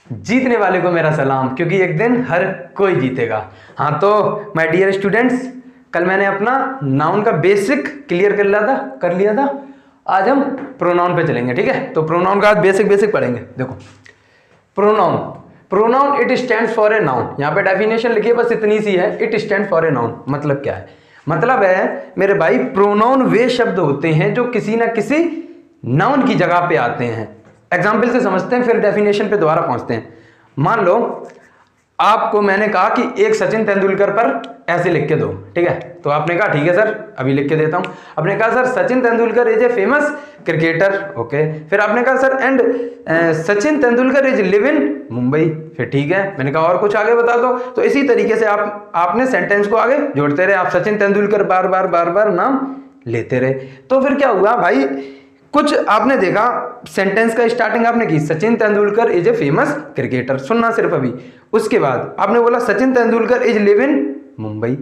जीतने वाले को मेरा सलाम, क्योंकि एक दिन हर कोई जीतेगा। हाँ तो माय डियर स्टूडेंट्स, कल मैंने अपना नाउन का बेसिक क्लियर कर लिया था। आज हम प्रोनाउन पे चलेंगे, ठीक है। तो प्रोनाउन का आज बेसिक पढ़ेंगे। देखो pronoun it stands for a noun. यहाँ पे डेफिनेशन लिखी है, बस इतनी सी है, it stand for a noun. मतलब क्या है? मतलब है मेरे भाई, प्रोनाउन वे शब्द होते हैं जो किसी ना किसी नाउन की जगह पे आते हैं। एग्जाम्पल से समझते हैं, फिर डेफिनेशन पे दोबारा पहुंचते हैं। मान लो आपको मैंने कहा कि एक सचिन तेंदुलकर पर ऐसे लिख के दो, ठीक है। तो आपने कहा ठीक है सर, अभी लिख के देता हूं। आपने कहा sir Sachin Tendulkar is a famous cricketer, okay. फिर आपने कहा sir and Sachin Tendulkar is live in Mumbai. फिर ठीक है, मैंने कहा और कुछ आगे बता दो। तो इसी तरीके से आपने सेंटेंस को आगे जोड़ते रहे। आप सचिन तेंदुलकर बार बार नाम लेते रहे। तो फिर क्या हुआ भाई, कुछ आपने देखा सेंटेंस का स्टार्टिंग आपने की Sachin Tendulkar is a famous cricketer, सुनना सिर्फ अभी। उसके बाद आपने बोला Sachin Tendulkar is live in Mumbai.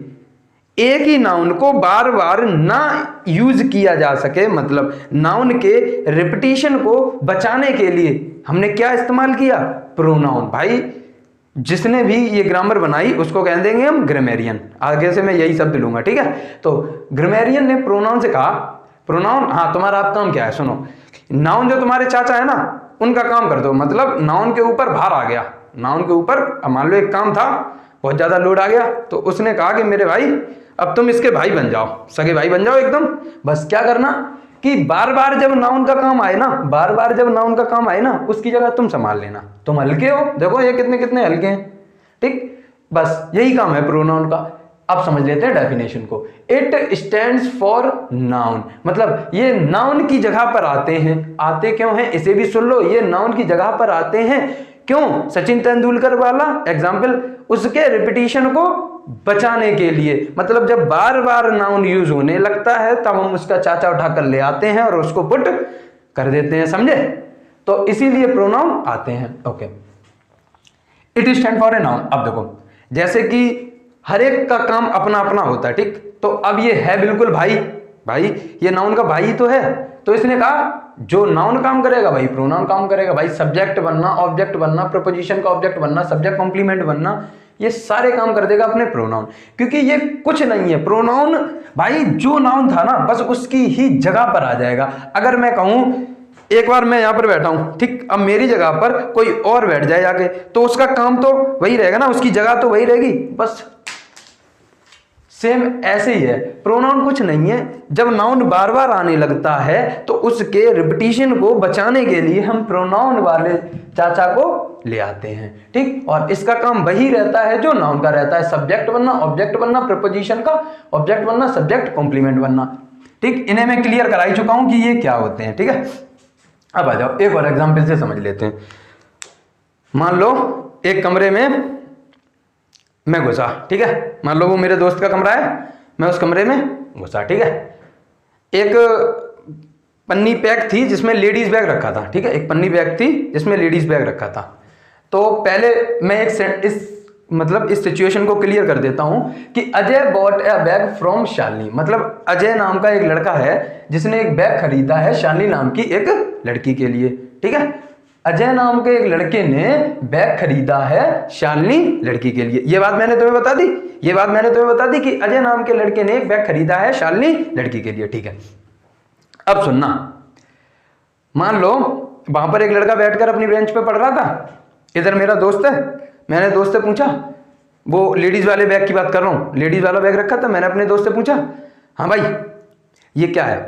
एक ही नाउन को बार बार ना यूज किया जा सके, मतलब नाउन के रिपीटिशन को बचाने के लिए हमने क्या इस्तेमाल किया? प्रोनाउन। भाई जिसने भी ये ग्रामर बनाई उसको कह देंगे हम ग्रामेरियन। आगे से मैं यही शब्द लूंगा, ठीक है। तो ग्रामेरियन ने प्रोनाउन से कहा, प्रोनाउन, हाँ तुम्हारा आप काम क्या है सुनो। नाउन जो तुम्हारे चाचा है ना, उनका काम कर दो। मतलब नाउन के ऊपर भार आ गया, नाउन के ऊपर मान लो एक काम था, बहुत ज्यादा लोड आ गया, तो उसने कहा कि मेरे भाई अब तुम इसके भाई बन जाओ, सगे भाई बन जाओ एकदम। बस क्या करना कि बार बार जब नाउन का काम आए ना, उसकी जगह तुम संभाल लेना। तुम हल्के हो, देखो ये कितने कितने हल्के हैं, ठीक। बस यही काम है प्रोनाउन का। अब समझ लेते हैं डेफिनेशन को। इट स्टैंड्स फॉर नाउन, मतलब ये नाउन की जगह पर आते हैं। आते क्यों हैं इसे भी सुन लो, ये नाउन की जगह पर आते हैं क्यों? सचिन तेंदुलकर वाला एग्जाम्पल, उसके रिपीटिशन को बचाने के लिए। मतलब जब बार बार नाउन यूज होने लगता है तब हम उसका चाचा उठाकर ले आते हैं और उसको पुट कर देते हैं, समझे? तो इसीलिए प्रोनाउन आते हैं, okay. It stand for a noun. अब देखो जैसे कि हर एक का काम अपना अपना होता है, ठीक। तो अब ये है बिल्कुल भाई ये नाउन का भाई तो है। तो इसने कहा जो नाउन काम करेगा भाई प्रोनाउन काम करेगा। भाई सब्जेक्ट बनना, ऑब्जेक्ट बनना, प्रीपोजिशन का ऑब्जेक्ट बनना, सब्जेक्ट कॉम्प्लीमेंट बनना, ये सारे काम कर देगा अपने प्रोनाउन। क्योंकि ये कुछ नहीं है प्रोनाउन, भाई जो नाउन था ना बस उसकी ही जगह पर आ जाएगा। अगर मैं कहूं एक बार मैं यहां पर बैठा हूं, ठीक, अब मेरी जगह पर कोई और बैठ जाए आगे, तो उसका काम तो वही रहेगा ना, उसकी जगह तो वही रहेगी, बस सेम ऐसे ही है। प्रोनाउन कुछ नहीं है, जब नाउन बार बार आने लगता है तो उसके रिपीटिशन को बचाने के लिए हम प्रोनाउन वाले चाचा को ले आते हैं, ठीक। और इसका काम वही रहता है जो नाउन का रहता है, सब्जेक्ट बनना, ऑब्जेक्ट बनना, प्रीपोजिशन का ऑब्जेक्ट बनना, सब्जेक्ट कॉम्प्लीमेंट बनना, ठीक। इन्हें मैं क्लियर करा ही चुका हूं कि ये क्या होते हैं, ठीक है। अब आ जाओ एक और एग्जाम्पल से समझ लेते हैं। मान लो एक कमरे में मैं घुसा, ठीक है। मान लो वो मेरे दोस्त का कमरा है, मैं उस कमरे में घुसा, ठीक है। एक पन्नी पैक थी जिसमें लेडीज बैग रखा था, ठीक है। एक पन्नी बैग थी जिसमें लेडीज बैग रखा था। तो पहले मैं इस सिचुएशन को क्लियर कर देता हूं कि Ajay bot A bag from Shalini. मतलब अजय नाम का एक लड़का है जिसने एक बैग खरीदा है शालिनी नाम की एक लड़की के लिए, ठीक है। अजय नाम के एक लड़के ने बैग खरीदा है शालिनी लड़की के लिए। ये बात मैंने तुम्हें बता दी कि अजय नाम के लड़के ने एक बैग खरीदा है शालिनी लड़की के लिए, ठीक है। अब सुनना, मान लो वहां पर एक लड़का बैठकर अपनी बेंच पे पढ़ रहा था, इधर मेरा दोस्त है। मैंने दोस्त से पूछा, वो लेडीज वाले बैग की बात कर रहा हूं, लेडीज वाला बैग रखा था। मैंने अपने दोस्त से पूछा, हाँ भाई ये क्या है,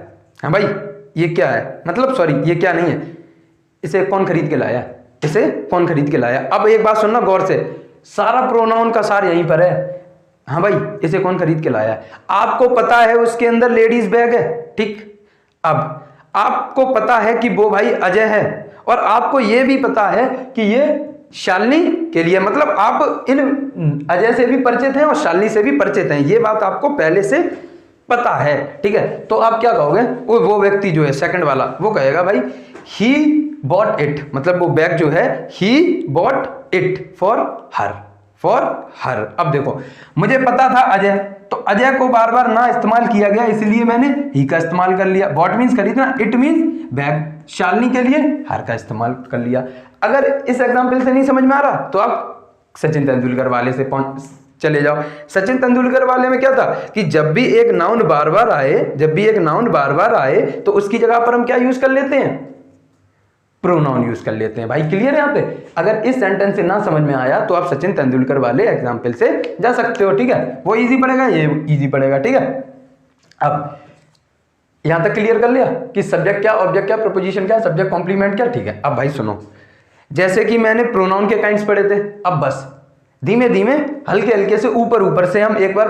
हाँ भाई ये क्या है, मतलब सॉरी ये क्या नहीं है, इसे कौन खरीद के लाया, अब एक बात सुनना गौर से, सारा प्रोनाउन का सार यहीं पर है। हाँ भाई इसे कौन खरीद के लाया? आपको पता है उसके अंदर लेडीज बैग है, ठीक। अब आपको पता है कि वो भाई अजय है, और आपको यह भी पता है कि ये शालिनी के लिए, मतलब आप इन अजय से भी परिचित हैं और शालिनी से भी परिचित हैं, ये बात आपको पहले से पता है, ठीक है। तो आप क्या कहोगे? वो व्यक्ति जो है सेकंड वाला वो कहेगा भाई ही बॉट इट, मतलब वो बैग जो है he bought it for her. अब देखो मुझे पता था अजय, तो अजय को बार बार ना इस्तेमाल किया गया, इसलिए मैंने ही का इस्तेमाल कर लिया। बॉट मीन्स खरीदना, इट मीन्स बैग, शालिनी के लिए हर का इस्तेमाल कर लिया। अगर इस एग्जाम्पल से नहीं समझ में आ रहा तो आप सचिन तेंदुलकर वाले से चले जाओ। सचिन तेंदुलकर वाले में क्या था कि जब भी एक नाउन बार बार आए तो उसकी जगह पर हम क्या यूज कर लेते हैं, प्रोनाउन यूज कर लेते हैं। भाई क्लियर है यहाँ पे? अगर इस सेंटेंस से ना समझ में आया तो आप सचिन तेंदुलकर वाले एग्जाम्पल से जा सकते हो, ठीक है, वो इजी पड़ेगा, ये इजी पड़ेगा, ठीक है। अब यहां तक क्लियर कर लिया कि सब्जेक्ट क्या, ऑब्जेक्ट क्या, प्रपोजिशन क्या, सब्जेक्ट कॉम्प्लीमेंट क्या, ठीक है। अब भाई सुनो, जैसे कि मैंने प्रोनाउन के काइंड्स पढ़े थे, अब बस धीमे धीमे हल्के हल्के से ऊपर से हम एक बार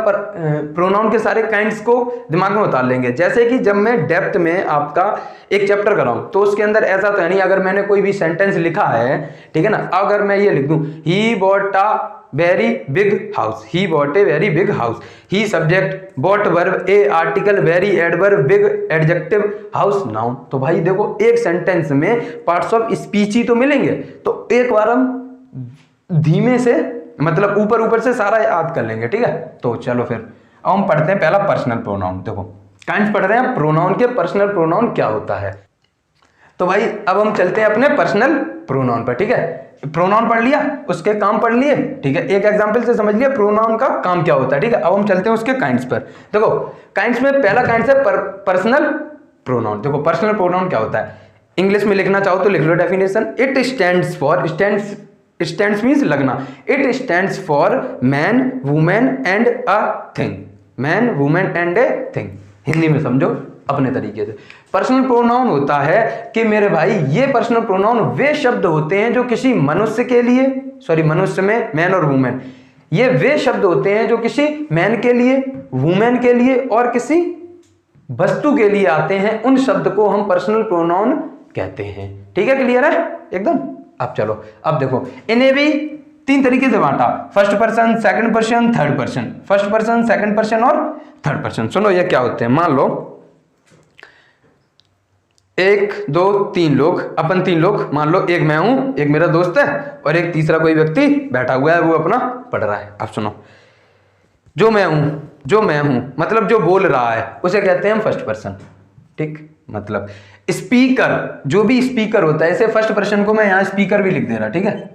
प्रोनाउन के सारे काइंड्स को दिमाग में उतार लेंगे। जैसे कि जब मैं डेप्थ में आपका एक चैप्टर कराऊं तो उसके अंदर ऐसा तो है नहीं, अगर मैंने कोई भी सेंटेंस लिखा है, ठीक है ना, अगर मैं ये लिख दूं he bought a very big house, he bought a very big house, he subject, bought verb, a article, very adverb, big adjective, house noun. तो भाई देखो एक सेंटेंस में पार्ट्स ऑफ स्पीच ही तो मिलेंगे, तो एक बार हम धीमे से मतलब ऊपर से सारा याद कर लेंगे, ठीक है। तो चलो फिर अब हम पढ़ते हैं पहला पर्सनल प्रोनाउन। देखो काइंड्स पढ़ रहे हैं प्रोनाउन के, पर्सनल प्रोनाउन क्या होता है। तो भाई अब हम चलते हैं अपने पर्सनल प्रोनाउन पर, ठीक है। प्रोनाउन पढ़ लिया, उसके काम पढ़ लिए, ठीक है, एक एग्जांपल से समझ लिया प्रोनाउन का काम क्या होता है, ठीक है। अब हम चलते हैं उसके काइंड्स पर। देखो काइंड्स में पहला काइंड्स है पर्सनल प्रोनाउन। देखो पर्सनल प्रोनाउन क्या होता है, इंग्लिश में लिखना चाहो तो लिख लो definition. It stands for, stands means लगना, it stands for man, women and a thing, man, women and a thing. Hindi में समझो अपने तरीके से। पर्सनल प्रोनाउन होता है कि मेरे भाई ये पर्सनल प्रोनाउन वे शब्द होते हैं जो किसी मनुष्य के लिए, सॉरी मनुष्य में मैन और वुमेन, ये वे शब्द होते हैं जो किसी मैन के लिए, वुमेन के लिए और किसी वस्तु के लिए आते हैं। उन शब्द को हम पर्सनल प्रोनाउन कहते हैं, ठीक है, क्लियर है एकदम। अब चलो अब देखो इन्हें भी तीन तरीके से बांटा, first person, second person, third person, first person, second person और थर्ड पर्सन। सुनो ये क्या होते हैं, मान लो एक दो तीन लोग, अपन तीन लोग, मान लो एक मैं हूं, एक मेरा दोस्त है और एक तीसरा कोई व्यक्ति बैठा हुआ है, वो अपना पढ़ रहा है। अब सुनो जो मैं हूं मतलब जो बोल रहा है उसे कहते हैं हम फर्स्ट पर्सन, ठीक। मतलब स्पीकर, जो भी स्पीकर होता है, इसे फर्स्ट पर्सन को मैं यहां स्पीकर भी लिख दे रहा, ठीक है।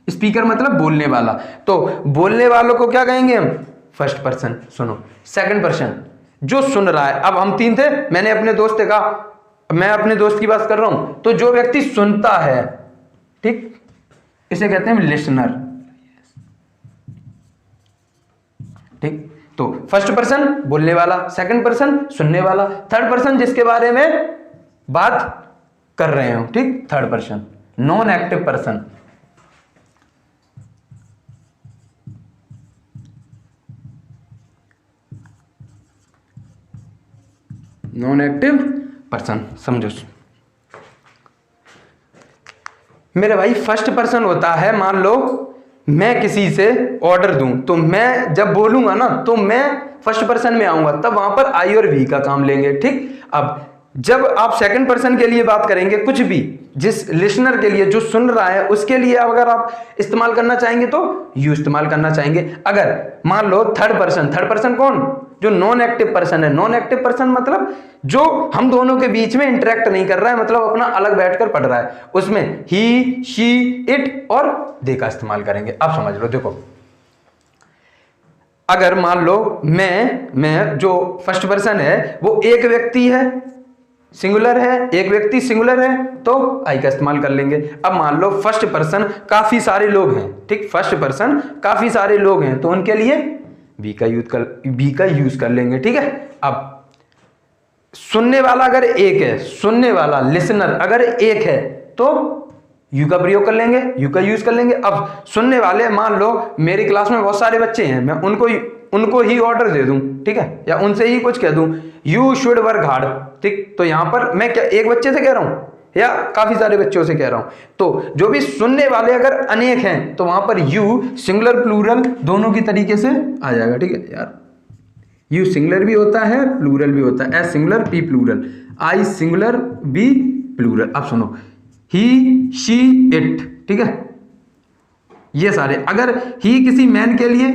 स्पीकर मतलब बोलने वाला, तो बोलने वालों को क्या कहेंगे हम, फर्स्ट पर्सन। सुनो सेकंड पर्सन, जो सुन रहा है, अब हम तीन थे, मैंने अपने दोस्त से कहा, मैं अपने दोस्त की बात कर रहा हूं, तो जो व्यक्ति सुनता है, ठीक, इसे कहते हैं लिसनर, ठीक। तो फर्स्ट पर्सन बोलने वाला, सेकंड पर्सन सुनने वाला, थर्ड पर्सन जिसके बारे में बात कर रहे हो, ठीक, third person. Non active person, non active person, समझो मेरे भाई। फर्स्ट पर्सन होता है, मान लो मैं किसी से ऑर्डर दूं, तो मैं जब बोलूंगा ना तो मैं फर्स्ट पर्सन में आऊंगा, तब वहां पर आई और वी का काम लेंगे, ठीक। अब जब आप सेकंड पर्सन के लिए बात करेंगे, कुछ भी जिस लिसनर के लिए, जो सुन रहा है उसके लिए अगर आप इस्तेमाल करना चाहेंगे तो यू इस्तेमाल करना चाहेंगे। अगर मान लो थर्ड पर्सन कौन, जो नॉन एक्टिव पर्सन है। नॉन एक्टिव पर्सन मतलब जो हम दोनों के बीच में इंटरेक्ट नहीं कर रहा है, मतलब अपना अलग बैठकर पढ़ रहा है, उसमें ही, शी, इट और दे का इस्तेमाल करेंगे। अब समझ लो, देखो अगर मान लो मैं जो फर्स्ट पर्सन है वो एक व्यक्ति है, सिंगुलर है, एक व्यक्ति सिंगुलर है, तो आई का इस्तेमाल कर लेंगे। अब मान लो फर्स्ट पर्सन काफी सारे लोग हैं, ठीक, फर्स्ट पर्सन काफी सारे लोग हैं, तो उनके लिए बी का यूज कर लेंगे, ठीक है। अब सुनने वाला अगर एक है, सुनने वाला लिसनर अगर एक है तो यू का प्रयोग कर लेंगे, यू का यूज कर लेंगे। अब सुनने वाले, मान लो मेरी क्लास में बहुत सारे बच्चे हैं, मैं उनको ही ऑर्डर दे दूं, ठीक है, या उनसे ही कुछ कह दूं, यू शुड वर्क हार्ड, ठीक, तो यहां पर मैं क्या एक बच्चे से कह रहा हूं या काफी सारे बच्चों से कह रहा हूं। तो जो भी सुनने वाले अगर अनेक हैं तो वहां पर यू सिंगुलर प्लूरल दोनों की तरीके से आ जाएगा, ठीक है यार। यू सिंगुलर भी होता है, प्लूरल भी होता है, S singular, P plural, I singular, B plural. अब सुनो ही, शी, इट, ठीक है, ये सारे। अगर ही किसी मैन के लिए,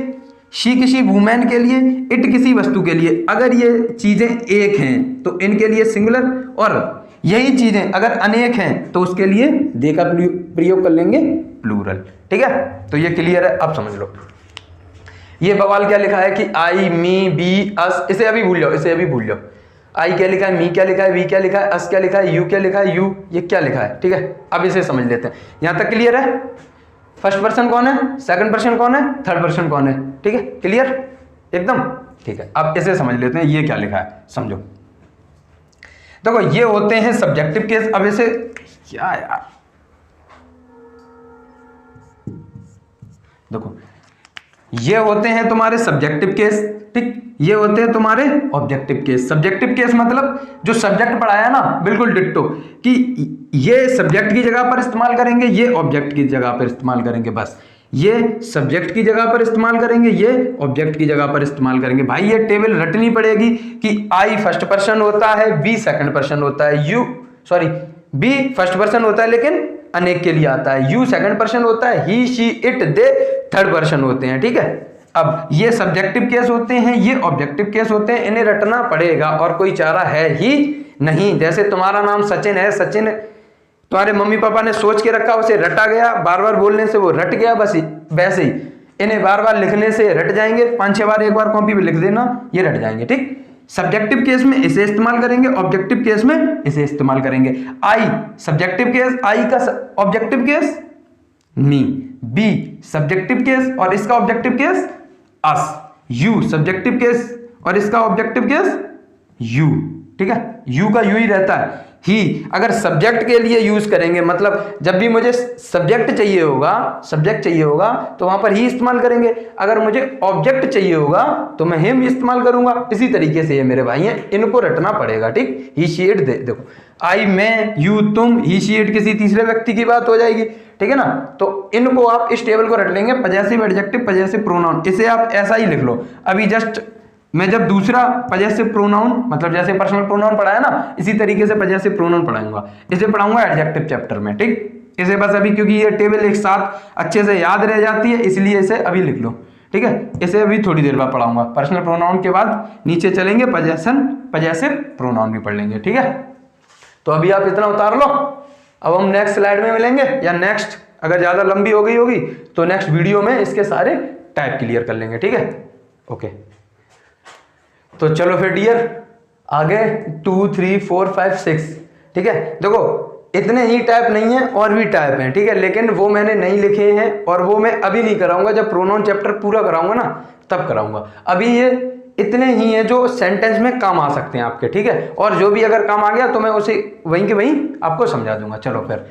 शी किसी वुमेन के लिए, इट किसी वस्तु के लिए। अगर ये चीजें एक हैं तो इनके लिए सिंगुलर, और यही चीजें अगर अनेक हैं तो उसके लिए दे का प्रयोग कर लेंगे प्लूरल। ठीक है, तो ये क्लियर है, अब समझ लो। ये बवाल क्या लिखा है कि आई, मी, बी, अस, इसे अभी भूल जाओ, इसे अभी भूल जाओ। आई क्या लिखा है, मी क्या लिखा है, वी क्या लिखा है, अस क्या लिखा है, यू क्या लिखा है, यू ये क्या लिखा है। ठीक है, अब इसे समझ लेते हैं। यहां तक क्लियर है? फर्स्ट पर्सन कौन है, सेकंड पर्सन कौन है, थर्ड पर्सन कौन है। ठीक है, क्लियर एकदम। ठीक है, अब इसे समझ लेते हैं, ये क्या लिखा है समझो। देखो ये होते हैं सब्जेक्टिव केस। अब इसे क्या यार, देखो ये होते हैं तुम्हारे सब्जेक्टिव केस, ठीक, ये होते हैं तुम्हारे ऑब्जेक्टिव केस। सब्जेक्टिव केस मतलब जो सब्जेक्ट पढ़ाया ना, बिल्कुल डिट्टो, कि ये सब्जेक्ट की जगह पर इस्तेमाल करेंगे, ये ऑब्जेक्ट की जगह पर इस्तेमाल करेंगे, बस ये सब्जेक्ट की जगह पर इस्तेमाल करेंगे, ये ऑब्जेक्ट की जगह पर इस्तेमाल करेंगे। भाई ये टेबल रटनी पड़ेगी कि आई फर्स्ट पर्सन होता है, बी सेकंड पर्सन होता है, बी फर्स्ट पर्सन होता है लेकिन अनेक के लिए आता है, यू सेकंड पर्सन होता है, he, she, it, they third person होते हैं। ठीक है, अब ये सब्जेक्टिव केस होते हैं, ये ऑब्जेक्टिव केस होते हैं, इन्हें रटना पड़ेगा और कोई चारा है ही नहीं। जैसे तुम्हारा नाम सचिन है, सचिन तुम्हारे मम्मी पापा ने सोच के रखा, उसे रटा गया, बार बार बोलने से वो रट गया, बस वैसे ही इन्हें बार बार लिखने से रट जाएंगे। 5-6 बार एक बार कॉपी पे लिख देना, ये रट जाएंगे। ठीक, सब्जेक्टिव केस में इसे इस्तेमाल करेंगे, ऑब्जेक्टिव केस में इसे इस्तेमाल करेंगे। आई सब्जेक्टिव केस, आई का objective case me, be subjective case और इसका objective case us, you subjective case और इसका ऑब्जेक्टिव केस यू। ठीक है, यू का यू ही रहता है। ही अगर सब्जेक्ट के लिए यूज करेंगे, मतलब जब भी मुझे सब्जेक्ट चाहिए होगा तो वहां पर ही इस्तेमाल करेंगे। अगर मुझे ऑब्जेक्ट चाहिए होगा तो मैं हिम इस्तेमाल करूंगा। इसी तरीके से ये मेरे भाई हैं, इनको रटना पड़ेगा। ठीक, ही, शी, इट, देखो आई, मैं, यू, तुम, ही, शी, इट किसी तीसरे व्यक्ति की बात हो जाएगी। ठीक है ना, तो इनको आप इस टेबल को रट लेंगे, पजेसिव एडजेक्टिव पजेसिव प्रोनाउन। इसे आप ऐसा ही लिख लो। अभी जस्ट मैं जब दूसरा पजेसिव प्रोनाउन, मतलब जैसे पर्सनल प्रोनाउन पढ़ाया ना, इसी तरीके से पजेसिव प्रोनाउन पढ़ाऊंगा। इसे पढ़ाऊंगा एडजेक्टिव चैप्टर में। ठीक, इसे बस अभी क्योंकि ये टेबल एक साथ अच्छे से याद रह जाती है, इसलिए इसे अभी लिख लो। ठीक है, इसे अभी थोड़ी देर बाद पढ़ाऊंगा। पर्सनल प्रोनाउन के बाद नीचे चलेंगे पजेसिव प्रोनाउन भी पढ़ लेंगे। ठीक है, तो अभी आप इतना उतार लो। अब हम नेक्स्ट स्लाइड में मिलेंगे, या नेक्स्ट अगर ज्यादा लंबी हो गई होगी तो नेक्स्ट वीडियो में इसके सारे टाइप क्लियर कर लेंगे। ठीक है, ओके, तो चलो फिर डियर आगे 2, 3, 4, 5, 6। ठीक है, देखो इतने ही टाइप नहीं है, और भी टाइप हैं। ठीक है, लेकिन वो मैंने नहीं लिखे हैं और वो मैं अभी नहीं कराऊंगा, जब प्रोनाउन चैप्टर पूरा कराऊंगा ना तब कराऊंगा। अभी ये इतने ही हैं जो सेंटेंस में काम आ सकते हैं आपके। ठीक है, और जो भी अगर काम आ गया तो मैं उसे वहीं के वहीं आपको समझा दूंगा। चलो फिर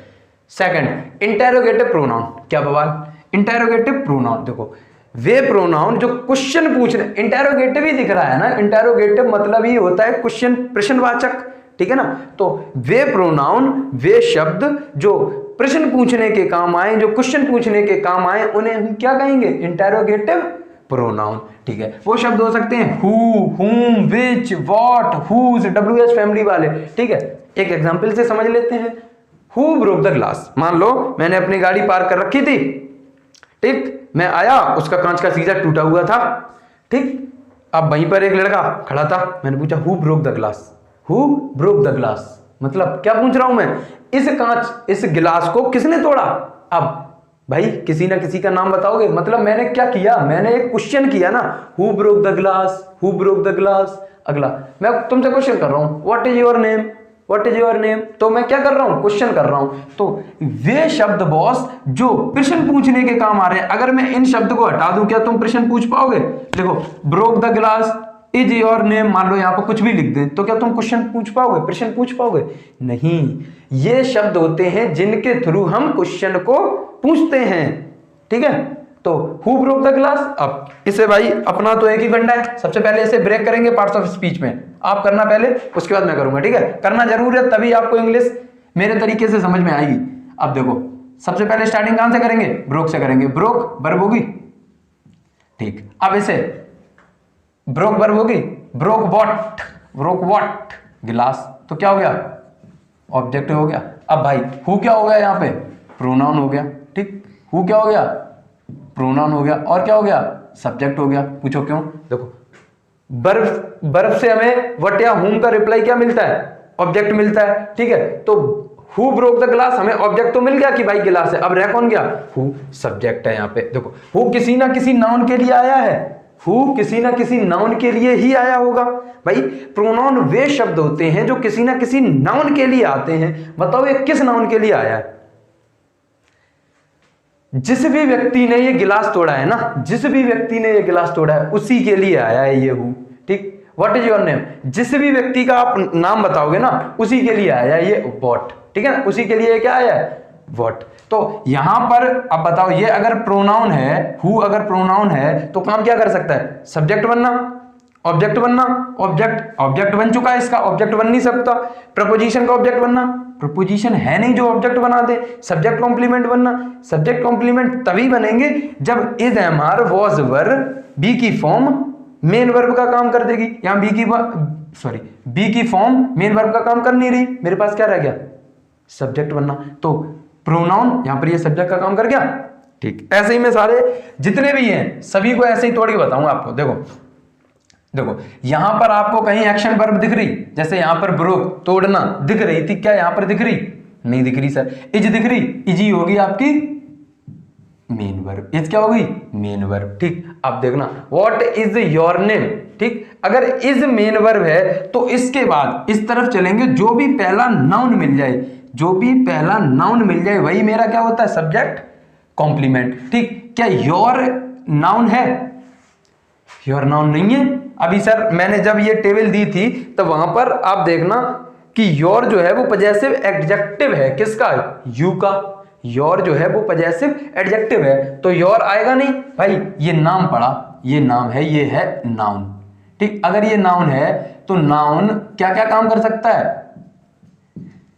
सेकंड, इंटेरोगेटिव प्रोनाउन। क्या बवाल, इंटेरोगेटिव प्रोनाउन। देखो वे प्रोनाउन जो क्वेश्चन पूछ रहे, इंटेरोगेटिव ही दिख रहा है ना, इंटेरोगेटिव मतलब ही होता है क्वेश्चन, प्रश्नवाचक। ठीक है ना, तो वे प्रोनाउन, वे शब्द जो प्रश्न पूछने के काम आए, जो क्वेश्चन पूछने के काम आए, उन्हें हम क्या कहेंगे, इंटेरोगेटिव प्रोनाउन। ठीक है, वो शब्द हो सकते हैं हु, हुम, विच, व्हाट, हुज, WH फैमिली वाले। ठीक है, एक एग्जांपल से समझ लेते हैं। Who broke the glass. मान लो मैंने अपनी गाड़ी पार्क कर रखी थी, ठीक, मैं आया, उसका कांच का शीशा टूटा हुआ था। ठीक, अब वहीं पर एक लड़का खड़ा था, मैंने पूछा who broke the glass, who broke the glass, मतलब क्या पूछ रहा हूं मैं, इस गिलास को किसने तोड़ा। अब भाई किसी ना किसी का नाम बताओगे, मतलब मैंने क्या किया, मैंने एक क्वेश्चन किया ना, who broke the glass, who broke the glass. अगला मैं तुमसे क्वेश्चन कर रहा हूं, what is your name, what is your name, तो मैं क्या कर रहा हूं, क्वेश्चन कर रहा हूं। तो वे शब्द बॉस जो प्रश्न पूछने के काम आ रहे हैं, अगर मैं इन शब्द को हटा दूं क्या तुम प्रश्न पूछ पाओगे। देखो broke the glass, is your name, मान लो यहाँ पर कुछ भी लिख दें, तो क्या तुम क्वेश्चन पूछ पाओगे, प्रश्न पूछ पाओगे, नहीं। ये शब्द होते हैं जिनके थ्रू हम क्वेश्चन को पूछते हैं। ठीक है, तो हु ब्रोक द ग्लास। अब इसे भाई अपना तो एक ही फंडा है, सबसे पहले इसे ब्रेक करेंगे पार्ट्स ऑफ स्पीच में, आप करना पहले, उसके बाद मैं करूंगा। ठीक है, करना जरूर है, तभी आपको इंग्लिश मेरे तरीके से समझ में आएगी। अब देखो सबसे पहले स्टार्टिंग कहां से करेंगे, ब्रोक से करेंगे। ब्रोक वर्ब होगी, ठीक। अब इसे ब्रोक वर्ब होगी, ब्रोक व्हाट गिलास, तो क्या हो गया, ऑब्जेक्ट हो गया। अब भाई हु क्या हो गया, यहाँ पे प्रोनाउन हो गया। ठीक, हु क्या हो गया, प्रोनाउन हो गया, और क्या हो गया, सब्जेक्ट हो गया। पूछो क्यों? देखो बर्फ से हमें व्हाट या हुम का रिप्लाई क्या मिलता है? ऑब्जेक्ट मिलता है, ठीक है। तो हु ब्रोक द ग्लास, हमें ऑब्जेक्ट तो मिल गया कि भाई गिलास है। अब रह कौन गया? हु, सब्जेक्ट है यहाँ पे। देखो हु किसी ना किसी नाउन के लिए आया है, हु किसी ना किसी नाउन के लिए ही आया होगा। भाई प्रोनाउन वे शब्द होते हैं जो किसी ना किसी नाउन के लिए आते हैं। बताओ ये किस नाउन के लिए आया है? जिस भी व्यक्ति ने ये गिलास तोड़ा है ना, जिस भी व्यक्ति ने ये गिलास तोड़ा है उसी के लिए आया है ये हु, ठीक। व्हाट इज योर नेम, जिस भी व्यक्ति का आप नाम बताओगे ना उसी के लिए आया है ये व्हाट, ठीक है ना, उसी के लिए क्या आया है? व्हाट। तो यहां पर अब बताओ ये अगर प्रोनाउन है, हु अगर प्रोनाउन है तो काम क्या कर सकता है? सब्जेक्ट बनना, ऑब्जेक्ट बनना। ऑब्जेक्ट बन चुका है इसका, ऑब्जेक्ट बन नहीं सकता। प्रपोजिशन का ऑब्जेक्ट बनना, प्रपोजिशन है नहीं जो ऑब्जेक्ट बना दे। सब्जेक्ट कॉम्प्लीमेंट बनना, सब्जेक्ट कॉम्प्लीमेंट तभी बनेंगे जब is am are was were be की फॉर्म मेन वर्ब का काम कर देगी। यहां बी की फॉर्म मेन वर्ब का काम कर नहीं रही, मेरे पास क्या रह गया? सब्जेक्ट बनना। तो प्रोनाउन यहां पर ये सब्जेक्ट का काम कर गया, ठीक। ऐसे ही मैं सारे जितने भी हैं सभी को ऐसे ही तोड़ के बताऊंगा आपको। देखो यहां पर आपको कहीं एक्शन वर्ब दिख रही, जैसे यहां पर ब्रोक तोड़ना दिख रही थी, क्या यहां पर दिख रही? नहीं दिख रही सर। इज दिख रही, इज ही होगी आपकी मेन वर्ब। इज क्या होगी? मेन वर्ब, ठीक। अब देखना व्हाट इज योर नेम, ठीक। अगर इज मेन वर्ब है तो इसके बाद इस तरफ चलेंगे, जो भी पहला नाउन मिल जाए, जो भी पहला नाउन मिल जाए वही मेरा क्या होता है? सब्जेक्ट कॉम्प्लीमेंट, ठीक। क्या योर नाउन है? योर नाउन नहीं है। अभी सर मैंने जब ये टेबल दी थी तो वहां पर आप देखना कि योर जो है वो पजेसिव एडजेक्टिव है, किसका? यू का। योर जो है वो पजेसिव एडजेक्टिव है, तो योर आएगा नहीं भाई। ये नाम पड़ा, ये नाम है, ये है नाउन, ठीक। अगर ये नाउन है तो नाउन क्या क्या काम कर सकता है?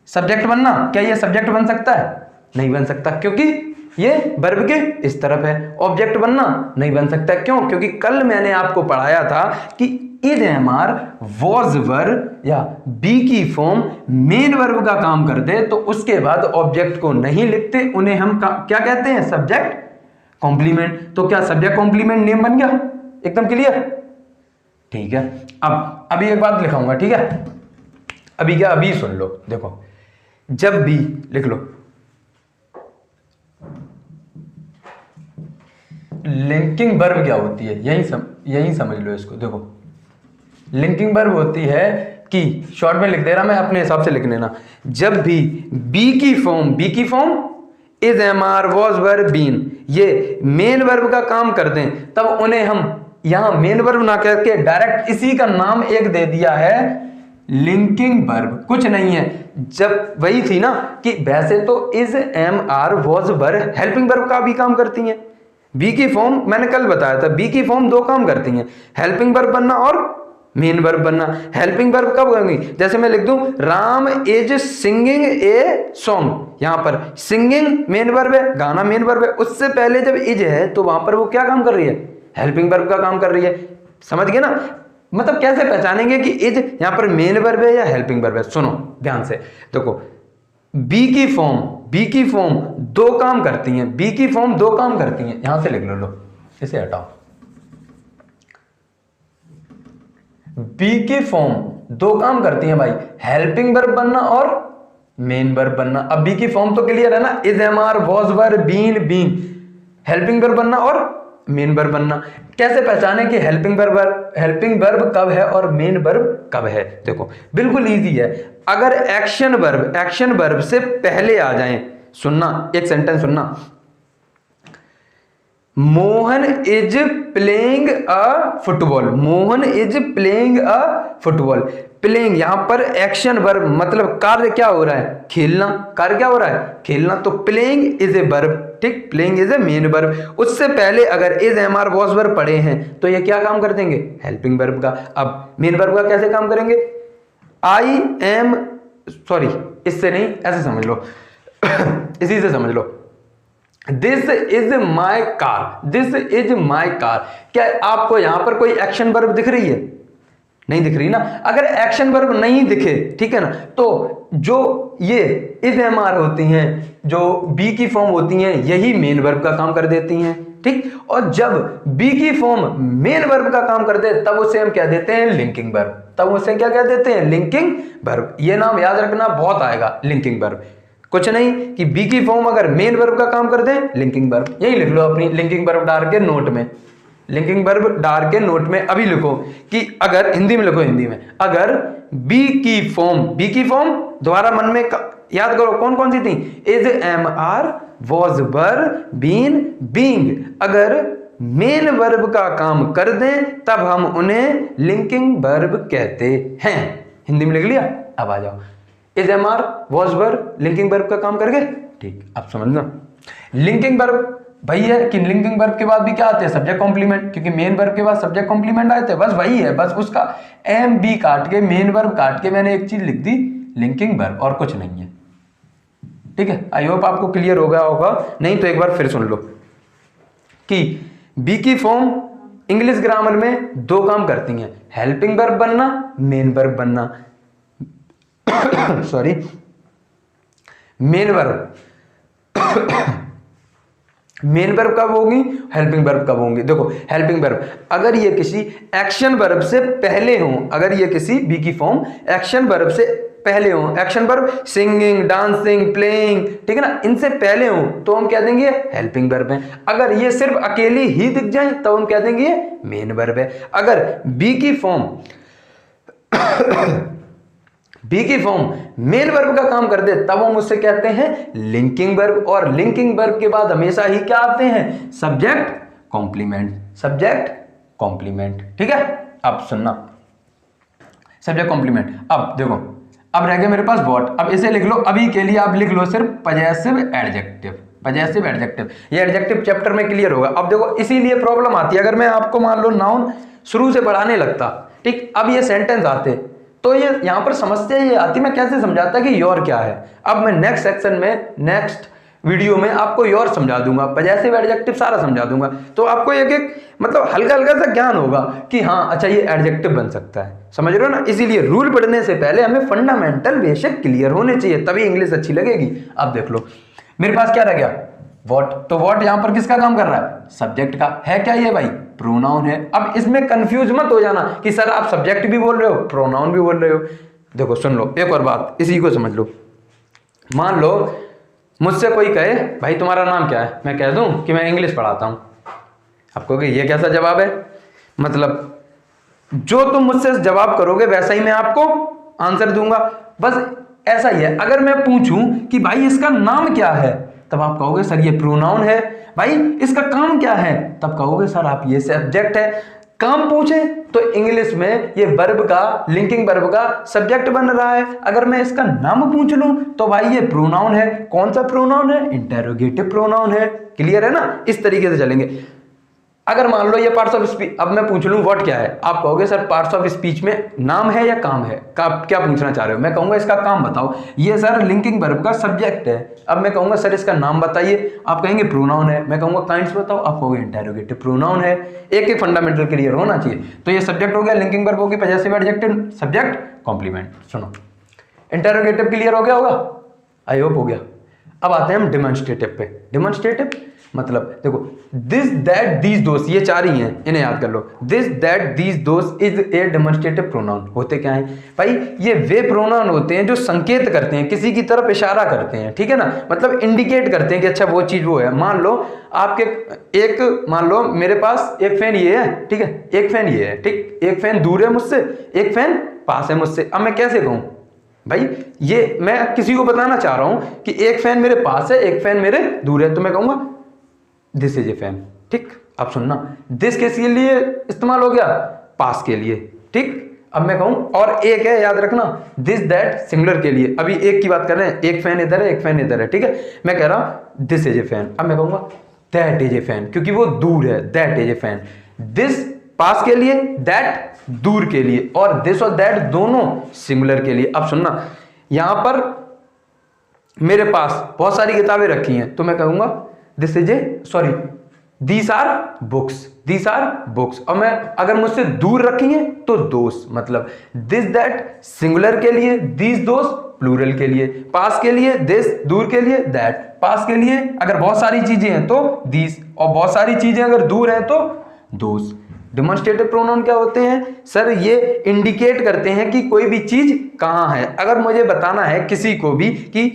सब्जेक्ट बनना। क्या ये सब्जेक्ट बन सकता है? नहीं बन सकता, क्योंकि ये वर्ब के इस तरफ है। ऑब्जेक्ट बनना नहीं बन सकता, क्यों? क्योंकि कल मैंने आपको पढ़ाया था कि is am are was were या बी की फॉर्म मेन वर्ब का काम कर दे तो उसके बाद ऑब्जेक्ट को नहीं लिखते, उन्हें हम क्या कहते हैं? Subject complement. तो क्या सब्जेक्ट कॉम्प्लीमेंट नेम बन गया? एकदम क्लियर, ठीक है। अब अभी एक बात लिखाऊंगा, ठीक है। अभी क्या, अभी सुन लो। देखो जब भी लिख लो लिंकिंग वर्ब क्या होती है, यही समझ लो इसको। देखो लिंकिंग वर्ब होती है कि शॉर्ट में लिख दे रहा मैं, अपने हिसाब से लिख लेना। जब भी बी की form is am are was were been ये मेन वर्ब का काम कर दें, तब उन्हें हम यहां मेन वर्ब ना करके डायरेक्ट इसी का नाम एक दे दिया है लिंकिंग वर्ब। कुछ नहीं है, जब वही थी ना कि वैसे तो is am are was were helping verb का भी काम करती हैं। बी की फॉर्म मैंने कल बताया था, बी की फॉर्म दो काम करती हैं, हेल्पिंग वर्ब बनना और मेन वर्ब बनना। हेल्पिंग वर्ब कब होंगी? जैसे मैं लिख दूं Ram is singing a song, यहां पर सिंगिंग मेन वर्ब है, गाना मेन वर्ब है, उससे पहले जब इज है तो वहां पर वो क्या काम कर रही है? हेल्पिंग वर्ब का काम कर रही है। समझ गए ना? मतलब कैसे पहचानेंगे कि इज यहां पर मेन वर्ब है या हेल्पिंग वर्ब है? सुनो ध्यान से। देखो बी की फॉर्म दो काम करती हैं, बी की फॉर्म दो काम करती हैं। यहां से लिख लो, इसे हटाओ। बी की फॉर्म दो काम करती हैं भाई, हेल्पिंग वर्ब बनना और मेन वर्ब बनना। अब बी की फॉर्म तो क्लियर है ना, is am are was were been helping verb बनना और मेन वर्ब बनना। कैसे पहचाने कि हेल्पिंग वर्ब कब है और मेन वर्ब कब है? देखो बिल्कुल इजी है। अगर एक्शन वर्ब से पहले आ जाएं, सुनना एक सेंटेंस सुनना, Mohan is playing a football, Mohan is playing a football. Playing यहां पर एक्शन वर्ब मतलब कार्य क्या हो रहा है? खेलना। कार्य क्या हो रहा है? खेलना। तो प्लेइंग इज ए वर्ब, ठीक। Playing is a main verb. उससे पहले अगर is am are was verb पढ़े हैं तो ये क्या काम कर देंगे? हेल्पिंग वर्ब का। अब मेन वर्ब का कैसे काम करेंगे? इससे नहीं, ऐसे समझ लो इसी से समझ लो। This is my car, this is my car. क्या आपको यहां पर कोई एक्शन वर्ब दिख रही है? नहीं दिख रही ना। अगर एक्शन वर्ब नहीं दिखे, ठीक है ना, तो जो ये इज एम आर होती हैं, जो बी की फॉर्म होती हैं, यही मेन वर्ब का काम कर देती हैं। ठीक। और जब बी की फॉर्म मेन वर्ब का काम करते हैं तब उसे हम क्या देते हैं, लिंकिंग वर्ब। तब उसे क्या कह देते हैं, लिंकिंग वर्ब। ये नाम याद रखना, बहुत आएगा, लिंकिंग वर्ब। कुछ नहीं कि बी की फॉर्म अगर मेन वर्ब का काम कर दे, लिंकिंग वर्ब। यही लिख लो अपनी लिंकिंग वर्ब डाल के नोट में, लिंकिंग वर्ब डाल के नोट में अभी लिखो कि अगर, हिंदी में लिखो, हिंदी में, अगर बी की फॉर्म दोबारा मन में याद करो कौन कौन सी थी, is, am, are, was, were, been, being, अगर मेन वर्ब का काम कर दें तब हम उन्हें लिंकिंग वर्ब कहते हैं। हिंदी में लिख लिया। अब आ जाओ, is, am, are, was, were linking verb का काम करके, ठीक। अब समझना लिंकिंग वर्ब वही है कि लिंकिंग वर्ब के बाद भी क्या आते हैं, सब्जेक्ट कॉम्प्लीमेंट, क्योंकि मेन वर्ब के बाद सब्जेक्ट कॉम्प्लीमेंट आए थे, बस वही है, बस उसका एम बी काट के, मेन वर्ब काट के मैंने एक चीज लिख दी, लिंकिंग वर्ब, और कुछ नहीं है, ठीक है। आई होप आपको क्लियर हो गया होगा, नहीं तो एक बार फिर सुन लो कि बी की फॉर्म इंग्लिश ग्रामर में दो काम करती हैं, हेल्पिंग वर्ब बनना, मेन वर्ब बनना। Sorry, main verb main verb कब होगी, हेल्पिंग वर्ब कब होंगी। देखो हेल्पिंग वर्ब अगर ये किसी एक्शन वर्ब से पहले हो, अगर ये किसी बी की फॉर्म एक्शन वर्ब से पहले हो, action verb singing, dancing, playing, ठीक है ना, इनसे पहले हो तो हम कह देंगे हेल्पिंग वर्ब है। अगर ये सिर्फ अकेली ही दिख जाए तो हम कह देंगे मेन वर्ब है। अगर बी की फॉर्म मेन वर्ब का काम कर दे तब हम उससे कहते हैं लिंकिंग वर्ब, और लिंकिंग वर्ब के बाद हमेशा ही क्या आते हैं, सब्जेक्ट कॉम्प्लीमेंट, ठीक है। अब सुनना, सब्जेक्ट कॉम्प्लीमेंट। अब देखो, अब रह गया मेरे पास व्हाट। अब इसे लिख लो, अभी के लिए आप लिख लो सिर्फ पजेसिव एडजेक्टिव। ये एडजेक्टिव चैप्टर में क्लियर होगा। अब देखो इसीलिए प्रॉब्लम आती है, अगर मैं आपको मान लो नाउन शुरू से पढ़ाने लगता, ठीक, अब ये सेंटेंस आते तो ये यहां पर समस्या ये आती, मैं कैसे समझाता कि योर क्या है। अब मैं नेक्स्ट सेक्शन में, नेक्स्ट वीडियो में आपको योर समझा दूंगा, पजेसिव एडजेक्टिव सारा समझा दूंगा, तो आपको एक एक मतलब हल्का हल्का सा ज्ञान होगा कि हाँ अच्छा ये एडजेक्टिव बन सकता है, समझ रहे हो ना। इसीलिए रूल पढ़ने से पहले हमें फंडामेंटल बेसिक क्लियर होने चाहिए, तभी इंग्लिश अच्छी लगेगी। अब देख लो मेरे पास क्या रह गया, व्हाट। तो व्हाट यहां पर किसका काम कर रहा है, सब्जेक्ट का है। क्या ये भाई, प्रोनाउन है। अब इसमें कंफ्यूज मत हो जाना कि सर आप सब्जेक्ट भी बोल रहे हो, प्रोनाउन भी बोल रहे हो। देखो सुन लो एक और बात, इसी को समझ लो। मान लो मुझसे कोई कहे भाई तुम्हारा नाम क्या है, मैं कह दूं कि मैं इंग्लिश पढ़ाता हूं। आपको कि ये कैसा जवाब है, मतलब जो तुम मुझसे जवाब करोगे वैसा ही मैं आपको आंसर दूंगा, बस ऐसा ही है। अगर मैं पूछूं कि भाई इसका नाम क्या है, तब आप कहोगे सर ये प्रोनाउन है। भाई इसका काम क्या है, तब कहोगे सर आप ये सब्जेक्ट है। काम पूछे तो इंग्लिश में ये वर्ब का, लिंकिंग वर्ब का सब्जेक्ट बन रहा है। अगर मैं इसका नाम पूछ लूं तो भाई ये प्रोनाउन है। कौन सा प्रोनाउन है, इंटेरोगेटिव प्रोनाउन है। क्लियर है ना, इस तरीके से चलेंगे। अगर मान लो ये पार्ट्स ऑफ स्पीच, अब मैं पूछ लूं व्हाट क्या है, आप कहोगे सर पार्ट्स ऑफ स्पीच में नाम है या काम है, क्या पूछना चाह रहे हो। मैं कहूंगा इसका काम बताओ, ये सर लिंकिंग वर्ब का सब्जेक्ट है। अब मैं कहूंगा सर इसका नाम बताइए, आप कहेंगे प्रोनाउन है। मैं कहूंगा काइंड्स बताओ, आप कहोगे इंटेरोगेटिव प्रोनाउन है। एक एक फंडामेंटल क्लियर होना चाहिए। तो ये सब्जेक्ट हो गया, लिंकिंग वर्ब होगी पजेसिव एडजेक्टिव, सब्जेक्ट कॉम्प्लीमेंट। सुनो इंटेरोगेटिव क्लियर हो गया होगा, आई होप हो गया। अब आते हैं हम डेमोन्स्ट्रेटिव पे। डेमोन्स्ट्रेटिव मतलब देखो दिस दैट दीज दोस, ये चार ही हैं, इन्हें याद कर लो। This that these those is a demonstrative pronoun. होते क्या हैं भाई, ये वे प्रोनाउन होते हैं जो संकेत करते हैं, किसी की तरफ इशारा करते हैं, ठीक है ना, मतलब इंडिकेट करते हैं कि अच्छा वो चीज वो है। मान लो आपके एक, मान लो मेरे पास एक फैन ये है, ठीक है, एक फैन ये है, ठीक, एक फैन दूर है मुझसे, एक फैन पास है मुझसे। अब मैं कैसे कहूं भाई, ये मैं किसी को बताना चाह रहा हूं कि एक फैन मेरे पास है, एक फैन मेरे दूर है, तो मैं कहूंगा दिस इज ए फैन, ठीक। अब सुनना, दिस किसके लिए इस्तेमाल हो गया, पास के लिए, ठीक। अब मैं कहूं और एक है, याद रखना, दिस दैट सिंगुलर के लिए। अभी एक की बात कर रहे हैं, एक फैन इधर है, एक फैन इधर है, ठीक है। मैं कह रहा हूं दिस इज ए फैन, अब मैं कहूंगा दैट इज ए फैन, क्योंकि वो दूर है, that is a fan. This पास के लिए, दैट दूर के लिए, और दिस और दैट दोनों सिंगुलर के लिए। अब सुनना, यहां पर मेरे पास बहुत सारी किताबें रखी हैं, तो मैं कहूंगा this is a, sorry these are books, these are books. और मैं अगर मुझसे दूर रखी है तो दोस, मतलब दिस दैट सिंगुलर के लिए, दीज दोस प्लूरल के लिए, पास के लिए दिस, दूर के लिए दैट, पास के लिए अगर बहुत सारी चीजें हैं तो दीज, और बहुत सारी चीजें अगर दूर हैं तो दोस। डेमोन्स्ट्रेटिव प्रोनाउन क्या होते हैं सर? ये इंडिकेट करते हैं कि कोई भी चीज कहां है। अगर मुझे बताना है किसी को भी कि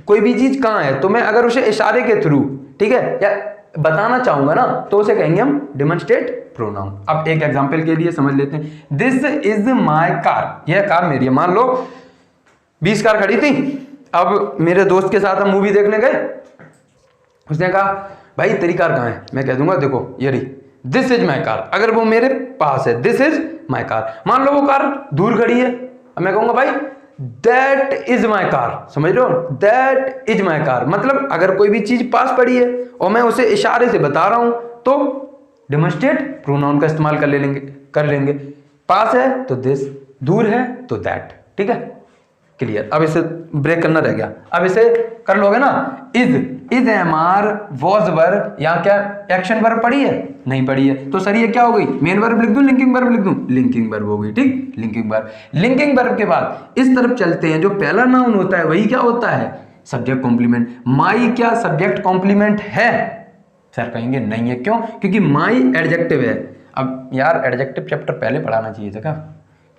कोई भी चीज कहां है, तो मैं अगर उसे इशारे के थ्रू, ठीक है, या बताना चाहूंगा ना, तो उसे कहेंगे हम डेमोन्स्ट्रेट प्रोनाउन। अब एक एग्जांपल के लिए समझ लेते हैं। दिस इज माय कार, यह कार मेरी है। मान लो 20 कार खड़ी थी। अब मेरे दोस्त के साथ हम मूवी देखने गए, उसने कहा भाई तेरी कार कहां है? मैं कह दूंगा देखो ये रही, दिस इज माय कार। अगर वो मेरे पास है, दिस इज माय कार। मान लो वो कार दूर खड़ी है, अब मैं कहूंगा भाई दैट इज माय कार। समझ रहे हो? दैट इज माय कार मतलब अगर कोई भी चीज पास पड़ी है और मैं उसे इशारे से बता रहा हूं तो डेमोन्स्ट्रेट प्रोनाउन का इस्तेमाल कर लेंगे। पास है तो दिस, दूर है तो दैट। ठीक है, क्लियर। अब इसे ब्रेक करना रह गया, अब इसे कर लोगे ना। Is am are was verb, यहाँ क्या एक्शन वर्ब पड़ी है? नहीं पड़ी है, तो सर ये क्या हो गई? मेन वर्ब लिख दूं, लिंकिंग वर्ब लिख दूं? लिंकिंग वर्ब हो गई। ठीक, लिंकिंग वर्ब। लिंकिंग वर्ब के बाद इस तरफ चलते हैं, जो पहला नाउन होता है वही क्या होता है? Subject complement. माई क्या सब्जेक्ट कॉम्प्लीमेंट है? सर कहेंगे नहीं है। क्यों? क्योंकि माई एडजेक्टिव है। अब यार एडजेक्टिव चैप्टर पहले पढ़ाना चाहिए था क्या?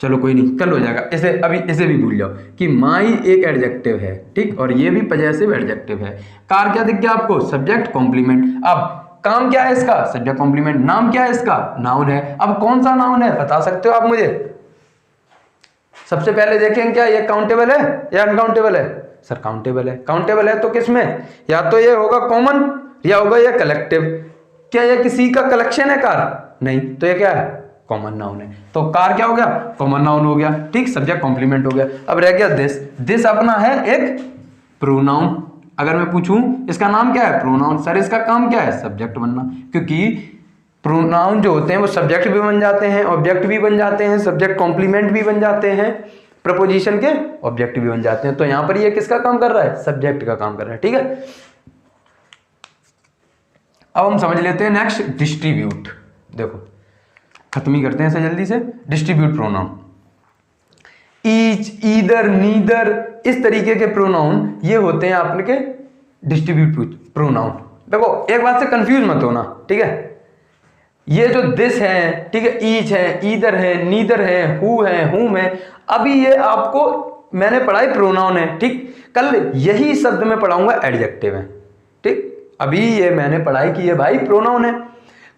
चलो कोई नहीं, कल हो जाएगा। इसे भी भूल जाओ कि माई एक एडजेक्टिव है, ठीक, और ये भी पजेसिव एडजेक्टिव है। कार क्या दिख गया आपको? Subject complement. अब काम क्या है इसका? Subject complement. नाम क्या है इसका? नाउन है। अब कौन सा नाउन है बता सकते हो आप मुझे? सबसे पहले देखें क्या ये काउंटेबल है या अनकाउंटेबल है? सर काउंटेबल है। काउंटेबल है तो किसमें? या तो ये होगा कॉमन या होगा ये कलेक्टिव। क्या ये किसी का कलेक्शन है कार? नहीं, तो ये क्या है? कॉमन नाउन है। तो कार क्या हो गया? कॉमन नाउन हो गया। ठीक, सब्जेक्ट कॉम्प्लीमेंट हो गया। अब रह गया दिस। दिस अपना है एक प्रोनाउन। अगर मैं पूछूं इसका नाम क्या है? प्रोनाउन। सर इसका काम क्या है? सब्जेक्ट बनना, क्योंकि प्रोनाउन जो होते हैं वो सब्जेक्ट भी बन जाते हैं, ऑब्जेक्ट भी बन जाते हैं, सब्जेक्ट कॉम्प्लीमेंट भी बन जाते हैं, प्रपोजिशन के ऑब्जेक्ट भी बन जाते हैं। तो यहां पर ये किसका काम कर रहा है? सब्जेक्ट का काम कर रहा है। ठीक है, अब हम समझ लेते हैं नेक्स्ट डिस्ट्रीब्यूट। देखो खत्म ही करते हैं इसे जल्दी से। Distribute pronoun, each, either, neither, इस तरीके के प्रोनाउन ये होते हैं आपके डिस्ट्रीब्यूट प्रोनाउन। देखो एक बात से कंफ्यूज मत होना, ठीक है? ये जो दिस है, ठीक है, ईच है, ईदर है, नीदर है, हु है, हुम है, अभी ये आपको मैंने पढ़ाई प्रोनाउन है। ठीक, कल यही शब्द मैं पढ़ाऊंगा एडजेक्टिव है। ठीक, अभी ये मैंने पढ़ाई की है भाई प्रोनाउन है,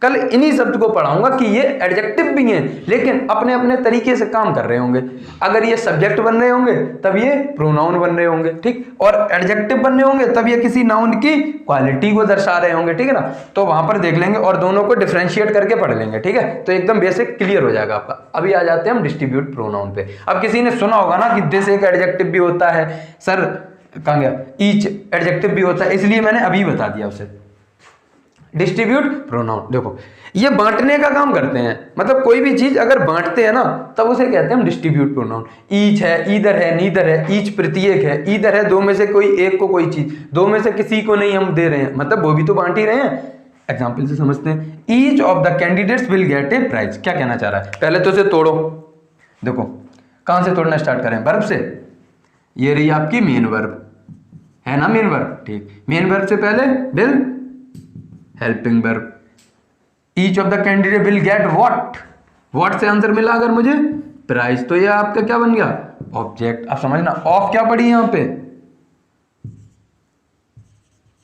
कल इन्हीं शब्द को पढ़ाऊंगा कि ये एडजेक्टिव भी हैं, लेकिन अपने अपने तरीके से काम कर रहे होंगे। अगर ये सब्जेक्ट बन रहे होंगे तब ये प्रोनाउन बन रहे होंगे, ठीक, और एडजेक्टिव बन रहे होंगे तब ये किसी नाउन की क्वालिटी को दर्शा रहे होंगे। ठीक है ना, तो वहां पर देख लेंगे और दोनों को डिफरेंशिएट करके पढ़ लेंगे। ठीक है, तो एकदम बेसिक क्लियर हो जाएगा आपका। अभी आ जाते हैं हम डिस्ट्रीब्यूट प्रोनाउन पे। अब किसी ने सुना होगा ना कि दिस एक एडजेक्टिव भी होता है, सर कहाँ गया, ईच एडजेक्टिव भी होता है, इसलिए मैंने अभी बता दिया उसे। डिस्ट्रीब्यूट प्रोनाउन देखो ये बांटने का काम करते हैं, मतलब कोई भी चीज अगर बांटते हैं ना तब उसे कहते हैं हम डिस्ट्रीब्यूट प्रोनाउन। ईच है, ईदर है, नीदर है, ईच प्रत्येक है, ईदर है दो में से कोई एक को कोई चीज, दो में से किसी को नहीं हम दे रहे हैं, मतलब वो भी तो बांट ही रहे हैं। एग्जाम्पल से समझते हैं। Each of the candidates will get a prize, क्या कहना चाह रहा है? पहले तो इसे तोड़ो, देखो कहां से तोड़ना स्टार्ट करें? वर्ब से। ये रही आपकी मेन वर्ब है ना, मेन वर्ब, ठीक, मेन वर्ब से पहले will helping verb. Each of the candidate will get what, what से आंसर मिला अगर मुझे? प्राइज, तो ये आपका क्या बन गया? ऑब्जेक्ट। अब समझना ऑफ क्या पड़ी यहां पे?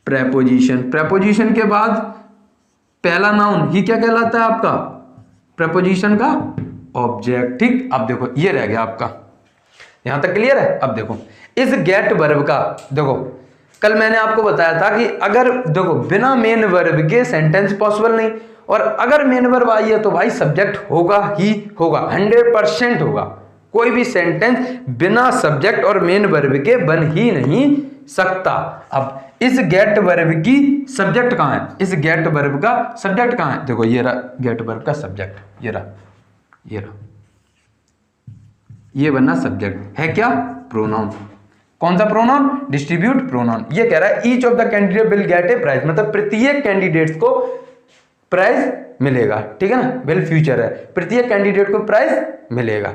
प्रेपोजिशन। प्रेपोजिशन के बाद पहला नाउन ही क्या कहलाता है आपका? प्रेपोजिशन का ऑब्जेक्ट। ठीक, अब देखो ये रह गया आपका, यहां तक क्लियर है? अब देखो इस गेट वर्ब का, देखो कल मैंने आपको बताया था कि अगर देखो बिना मेन वर्ब के सेंटेंस पॉसिबल नहीं, और अगर मेन वर्ब आई है तो भाई सब्जेक्ट होगा ही होगा, 100% होगा। कोई भी सेंटेंस बिना सब्जेक्ट और मेन वर्ब के बन ही नहीं सकता। अब इस गेट वर्ब की सब्जेक्ट कहां है? इस गेट वर्ब का सब्जेक्ट कहां है? देखो ये रहा गेट वर्ब का सब्जेक्ट, ये रहा, ये रहा, ये बनना सब्जेक्ट है क्या? प्रोनाउन। कौन सा प्रोनाउन? Distribute pronoun. ये कह रहा है each of the candidate will get a prize, मतलब प्रत्येक कैंडिडेट्स को प्राइज मिलेगा, ठीक है ना, विल फ्यूचर है, प्रत्येक कैंडिडेट को प्राइज मिलेगा।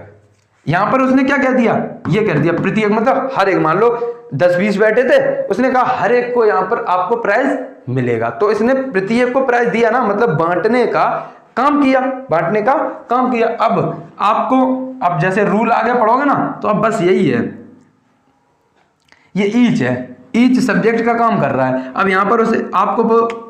यहां पर उसने क्या कह दिया, ये कह दिया प्रत्येक मतलब हर एक, मान लो 10-20 बैठे थे, उसने कहा हर एक को यहां पर आपको प्राइज मिलेगा, तो इसने प्रत्येक को प्राइज दिया ना, मतलब बांटने का काम किया, बांटने का काम किया। अब आपको, अब जैसे रूल आगे पढ़ोगे ना, तो अब बस यही है, ये ईच है, ईच सब्जेक्ट का काम कर रहा है। अब यहां पर उसे आपको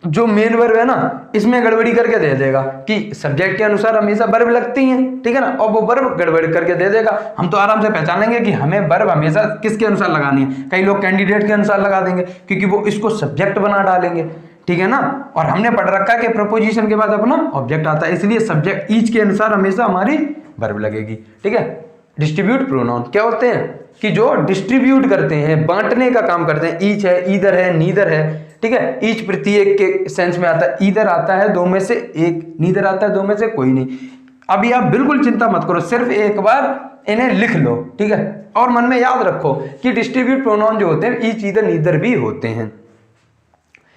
जो मेन वर्ब है ना, इसमें गड़बड़ी करके दे देगा कि सब्जेक्ट के अनुसार हमेशा वर्ब लगती हैं, ठीक है ना, और वो वर्ब गड़बड़ी करके दे देगा। हम तो आराम से पहचान लेंगे कि हमें वर्ब हमेशा किसके अनुसार लगानी है। कई लोग कैंडिडेट के अनुसार लगा देंगे क्योंकि वो इसको सब्जेक्ट बना डालेंगे, ठीक है ना, और हमने पढ़ रखा है कि प्रपोजिशन के बाद अपना ऑब्जेक्ट आता है, इसलिए सब्जेक्ट ईच के अनुसार हमेशा हमारी वर्ब लगेगी, ठीक है। डिस्ट्रीब्यूट प्रोनाउन क्या होते हैं कि जो डिस्ट्रीब्यूट करते हैं, बांटने का काम करते हैं। ईच है, ईदर है, नीदर है, ठीक है। ईच प्रत्येक के सेंस में आता है, ईदर आता है दो में से एक, नीदर आता है दो में से कोई नहीं। अभी आप बिल्कुल चिंता मत करो, सिर्फ एक बार इन्हें लिख लो, ठीक है, और मन में याद रखो कि डिस्ट्रीब्यूट प्रोनाउन जो होते हैं ईच, ईदर, नीदर भी होते हैं।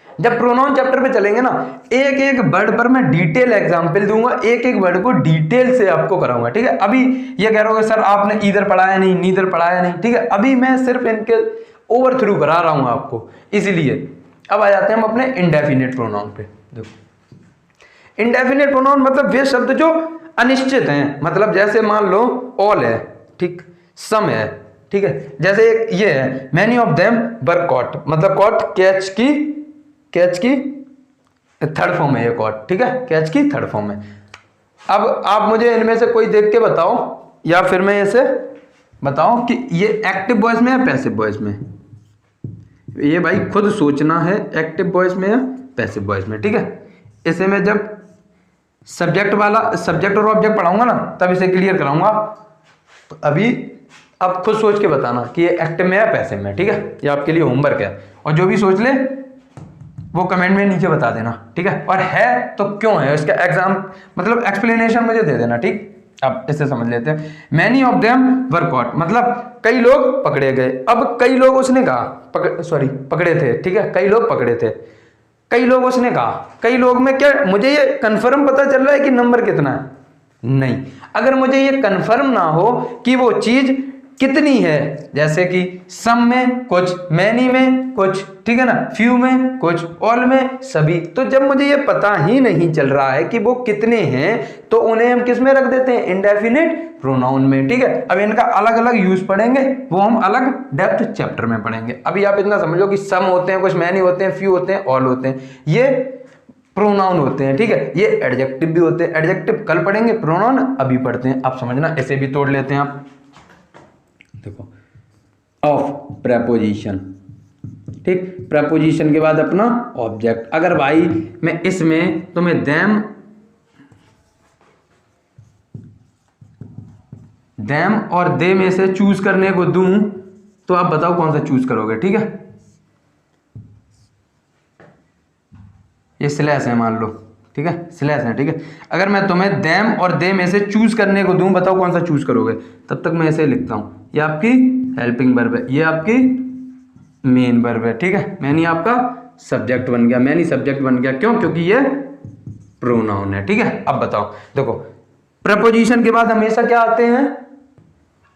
जब प्रोनाउन चैप्टर पे चलेंगे ना, एक एक वर्ड पर मैं डिटेल एग्जांपल दूंगा, एक एक वर्ड को डिटेल से आपको कराऊंगा, ठीक है। अभी ये कह रहे हो सर आपने ईदर पढ़ाया नहीं, नीदर पढ़ाया नहीं, ठीक है, अभी मैं सिर्फ इनके ओवर थ्रू करा रहा हूं आपको, इसलिए। अब आ जाते हैं हम अपने इंडेफिनिट प्रोनाउन पे। देखो इंडेफिनिट प्रोनाउन मतलब वे शब्द जो अनिश्चित हैं, मतलब जैसे मान लो ऑल है, ठीक, सम है, ठीक है, जैसे एक ये है many of them were caught, मतलब कॉट कैच की थर्ड फॉर्म है ये कॉट, ठीक है, कैच की थर्ड फॉर्म है। अब आप मुझे इनमें से कोई देख के बताओ, या फिर मैं ऐसे बताओ कि ये एक्टिव वॉइस में है पैसिव वॉइस में, ये भाई खुद सोचना है, एक्टिव वॉइस में या पैसिव वॉइस में, ठीक है। इसे मैं जब सब्जेक्ट और ऑब्जेक्ट पढ़ाऊंगा ना, तब इसे क्लियर कराऊंगा। तो अभी आप खुद सोच के बताना कि ये एक्टिव में या पैसिव में, ठीक है, ये आपके लिए होमवर्क है, और जो भी सोच ले वो कमेंट में नीचे बता देना, ठीक है, और है तो क्यों है, इसका एग्जाम मतलब एक्सप्लेनेशन मुझे दे देना, ठीक। अब इससे समझ लेते हैं, many of them were caught, मतलब कई लोग पकड़े गए। अब कई लोग उसने कहा पकड़े थे, ठीक है, कई लोग पकड़े थे, कई लोग उसने कहा, कई लोग में क्या मुझे ये कंफर्म पता चल रहा है कि नंबर कितना है? नहीं। अगर मुझे ये कंफर्म ना हो कि वो चीज कितनी है, जैसे कि सम में कुछ, मैनी में कुछ, ठीक है ना, फ्यू में कुछ, ऑल में सभी, तो जब मुझे ये पता ही नहीं चल रहा है कि वो कितने हैं, तो उन्हें हम किस में रख देते हैं? इंडेफिनिट प्रोनाउन में, ठीक है। अब इनका अलग अलग यूज पढ़ेंगे, वो हम अलग डेप्थ चैप्टर में पढ़ेंगे। अभी आप इतना समझो कि सम होते हैं, कुछ मैनी होते हैं, फ्यू होते हैं, ऑल होते हैं, ये प्रोनाउन होते हैं, ठीक है। ये एडजेक्टिव भी होते हैं, एडजेक्टिव कल पढ़ेंगे, प्रोनाउन अभी पढ़ते हैं। आप समझना, ऐसे भी तोड़ लेते हैं आप। देखो ऑफ प्रेपोजिशन, ठीक, प्रेपोजिशन के बाद अपना ऑब्जेक्ट। अगर भाई मैं इसमें तुम्हें देम और दे में से चूज करने को दूं, तो आप बताओ कौन सा चूज करोगे, ठीक है। ये स्लैश है मान लो, ठीक है, स्लैश है, ठीक है। अगर मैं तुम्हें देम और दे में से चूज करने को दूं, बताओ कौन सा चूज करोगे। तब तक मैं ऐसे लिखता हूं, ये आपकी हेल्पिंग वर्ब है, ये आपकी मेन वर्ब है, ठीक है। मैनी आपका सब्जेक्ट बन गया, मैनी सब्जेक्ट बन गया, क्यों? क्योंकि ये प्रोनाउन है, ठीक है। अब बताओ, देखो प्रपोजिशन के बाद हमेशा क्या आते हैं?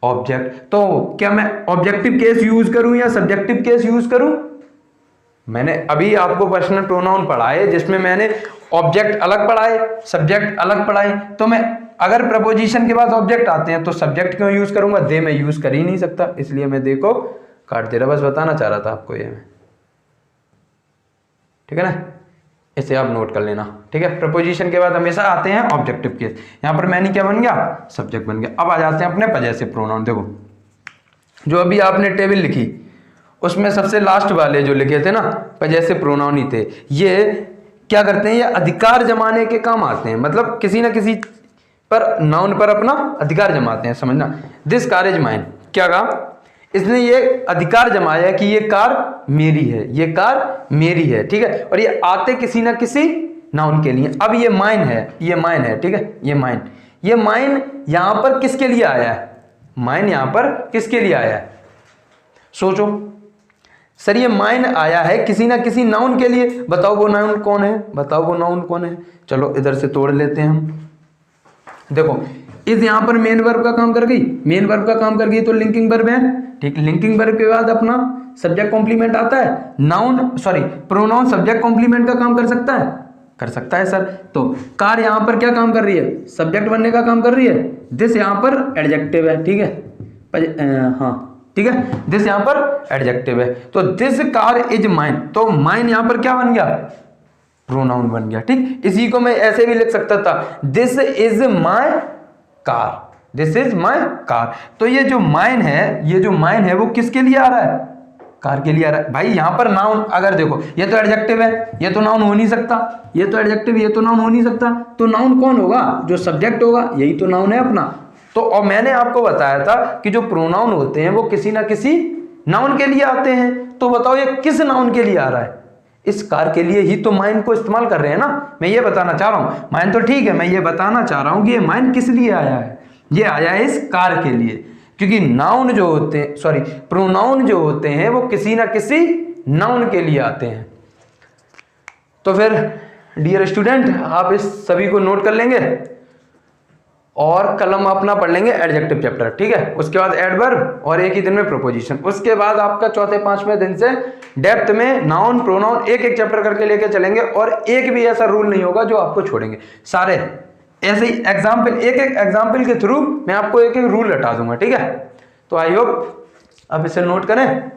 ऑब्जेक्ट। तो क्या मैं ऑब्जेक्टिव केस यूज करूं या सब्जेक्टिव केस यूज करूं? मैंने अभी आपको पर्सनल प्रोनाउन पढ़ाए जिसमें मैंने ऑब्जेक्ट अलग पढ़ाए, सब्जेक्ट अलग पढ़ाए, तो मैं अगर प्रपोजिशन के बाद ऑब्जेक्ट आते हैं तो सब्जेक्ट क्यों यूज करूंगा? दे मैं यूज कर ही नहीं सकता, इसलिए मैं दे को काट दे रहा, बस बताना चाह रहा था आपको ये, ठीक है ना। इसे आप नोट कर लेना, ठीक है। प्रपोजिशन के बाद हमेशा आते हैं ऑब्जेक्टिव केस। यहां पर मैंने क्या बन गया? सब्जेक्ट बन गया। अब आ जाते हैं अपने पजेसिव प्रोनाउन। देखो जो अभी आपने टेबल लिखी उसमें सबसे लास्ट वाले जो लिखे थे ना, पजेसिव प्रोनाउन ही थे। ये क्या करते हैं? ये अधिकार जमाने के काम आते हैं, मतलब किसी ना किसी पर, नाउन पर अपना अधिकार जमाते हैं, समझना। दिस कार इज माइन, क्या कहा इसने? ये अधिकार जमाया कि ये कार मेरी है, ये कार मेरी है, ठीक है। और ये आते किसी ना किसी नाउन के लिए। अब ये माइन है, ये माइन है, ठीक है, ये माइन यहां पर किसके लिए आया है? माइन यहां पर किसके लिए आया है? सोचो। सर ये माइन आया है किसी ना किसी नाउन के लिए, बताओ वो नाउन कौन है, बताओ वो नाउन कौन है। चलो इधर से तोड़ लेते हैं हम। देखो इस यहाँ पर मेन वर्ब का काम कर गई, मेन वर्ब का काम कर गई तो लिंकिंग वर्ब है, ठीक। लिंकिंग वर्ब के बाद अपना सब्जेक्ट कॉम्प्लीमेंट आता है, noun sorry pronoun subject complement का काम कर सकता है, कर सकता है सर। तो कार यहाँ पर क्या काम कर रही है, सब्जेक्ट बनने का काम कर रही है। दिस यहाँ पर एडजेक्टिव है, ठीक है, हाँ ठीक है, दिस यहाँ पर एडजेक्टिव है। तो दिस कार इज माइन, तो माइन यहाँ पर क्या बन गया, प्रोनाउन बन गया, ठीक। इसी को मैं ऐसे भी लिख सकता था, this is my car, this is my car. तो ये जो माइन है, ये जो माइन है वो किसके लिए आ रहा है, कार के लिए आ रहा है। भाई यहाँ पर नाउन अगर देखो, ये तो एडजेक्टिव है, ये तो नाउन हो नहीं सकता, ये तो एडजेक्टिव, ये तो नाउन हो नहीं सकता, तो नाउन कौन होगा, जो सब्जेक्ट होगा, यही तो नाउन है अपना। तो और मैंने आपको बताया था कि जो प्रोनाउन होते हैं वो किसी ना किसी नाउन के लिए आते हैं। तो बताओ ये किस नाउन के लिए आ रहा है, इस कार के लिए ही तो माइन को इस्तेमाल कर रहे हैं ना। मैं ये बताना चाह रहा हूं, माइन तो ठीक है, मैं ये बताना चाह रहा हूं कि ये माइन किस लिए आया है, ये आया है इस कार के लिए, क्योंकि नाउन जो होते हैं सॉरी प्रोनाउन जो होते हैं वो किसी ना किसी नाउन के लिए आते हैं। तो फिर डियर स्टूडेंट आप इस सभी को नोट कर लेंगे और कल हम अपना पढ़ लेंगे एडजेक्टिव चैप्टर, ठीक है। उसके बाद एडवर्ब और एक ही दिन में प्रोपोजिशन। उसके बाद आपका चौथे पांचवें दिन से डेप्थ में नाउन प्रोनाउन एक एक चैप्टर करके लेके चलेंगे, और एक भी ऐसा रूल नहीं होगा जो आपको छोड़ेंगे, सारे ऐसे ही एग्जाम्पल, एक एक एग्जाम्पल के थ्रू मैं आपको एक एक रूल हटा दूंगा, ठीक है। तो आई होप आप इसे नोट करें।